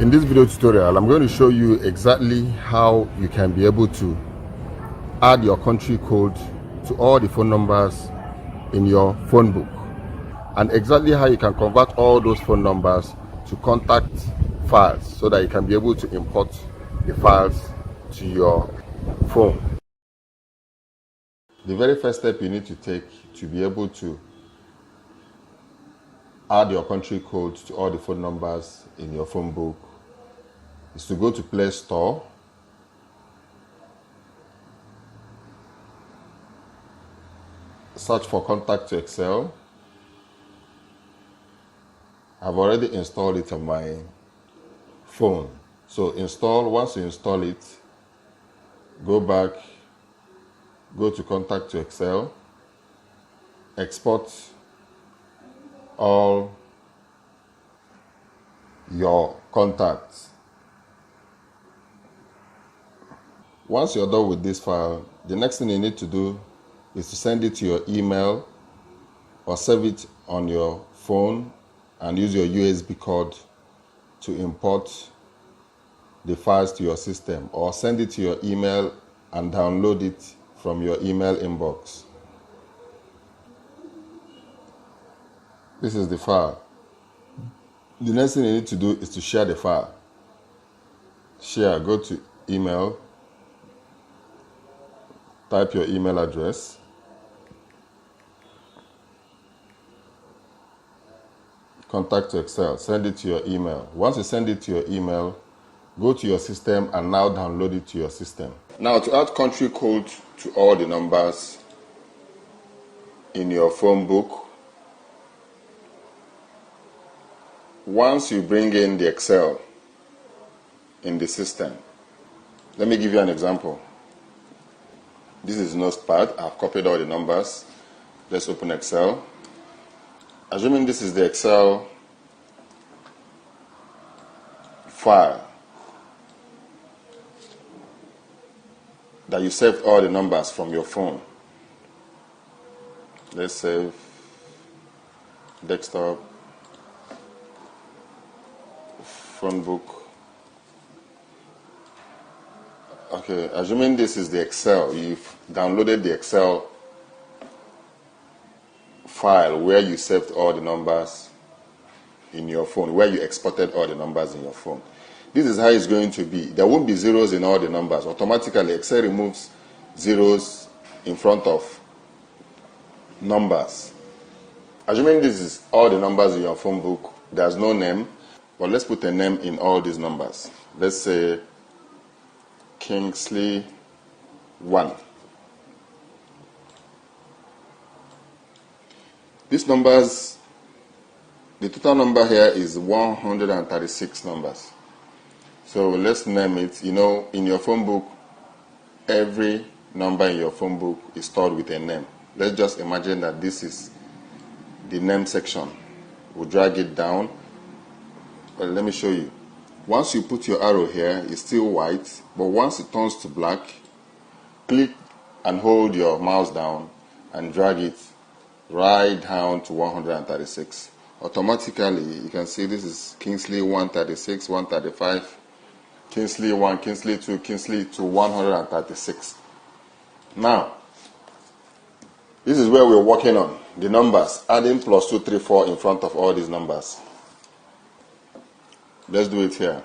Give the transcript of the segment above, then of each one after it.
In this video tutorial, I'm going to show you exactly how you can be able to add your country code to all the phone numbers in your phone book, and exactly how you can convert all those phone numbers to contact files so that you can be able to import the files to your phone. The very first step you need to take to be able to add your country code to all the phone numbers in your phone book is to go to Play Store, search for Contact to Excel. I've already installed it on my phone. So once you install it, go back, go to Contact to Excel, export all your contacts. Once you're done with this file, the next thing you need to do is to send it to your email or save it on your phone and use your USB code to import the files to your system, or send it to your email and download it from your email inbox. This is the file. The next thing you need to do is to share the file. Share, go to email, type your email address, Contact to Excel, send it to your email. Once you send it to your email, go to your system and now download it to your system. Now, to add country code to all the numbers in your phone book, once you bring in the Excel in the system, let me give you an example. This is Notepad. I've copied all the numbers. Let's open Excel. Assuming this is the Excel file that you saved all the numbers from your phone. Let's save desktop, phone book. Okay, assuming this is the Excel, you've downloaded the Excel file where you saved all the numbers in your phone, where you exported all the numbers in your phone. This is how it's going to be. There won't be zeros in all the numbers. Automatically, Excel removes zeros in front of numbers. Assuming this is all the numbers in your phone book, there's no name, but let's put a name in all these numbers. Let's say Kingsley 1. These numbers, the total number here is 136 numbers. So let's name it. You know, in your phone book, every number in your phone book is stored with a name. Let's just imagine that this is the name section. We'll drag it down. Well, let me show you. Once you put your arrow here, it's still white, but once it turns to black, click and hold your mouse down and drag it right down to 136. Automatically, you can see this is Kingsley 136, 135, Kingsley 1, Kingsley 2, Kingsley to 136. Now, this is where we're working on the numbers, adding +2, 3, 4 in front of all these numbers. Let's do it here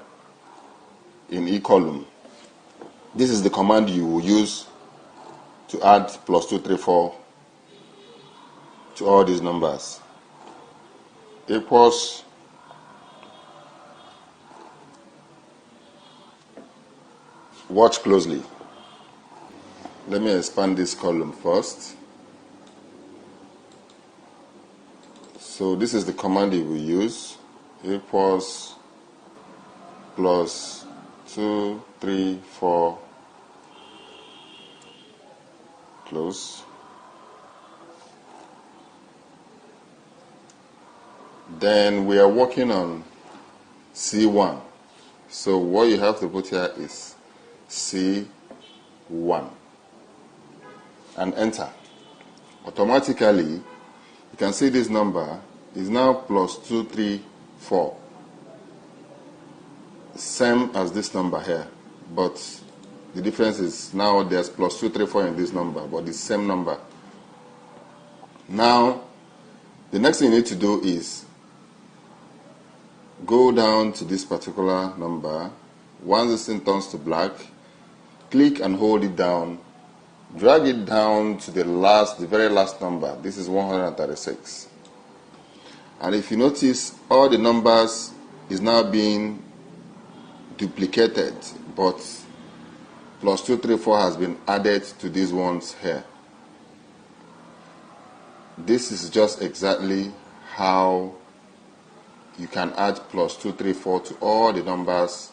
in E column. This is the command you will use to add +2, 3, 4 to all these numbers. Equals watch closely. Let me expand this column first. So this is the command you will use. Equals +2, 3, 4 close. Then we are working on C1. So what you have to put here is C1 and enter. Automatically, you can see this number is now +2, 3, 4. same as this number here, but the difference is now there's +234 in this number, but the same number. Now, the next thing you need to do is go down to this particular number. Once this thing turns to black, click and hold it down. Drag it down to the very last number. This is 136. And if you notice, all the numbers is now being duplicated, but +234 has been added to these ones here. This is just exactly how you can add +234 to all the numbers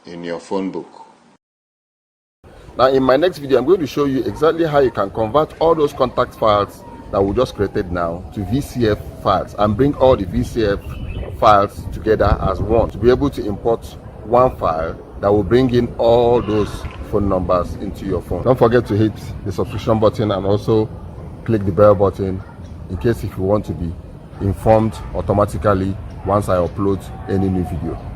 in your phone book. Now in my next video, I'm going to show you exactly how you can convert all those contact files that we just created now to VCF files and bring all the VCF files together as one to be able to import one file that will bring in all those phone numbers into your phone. Don't forget to hit the subscription button and also click the bell button in case if you want to be informed automatically once I upload any new video.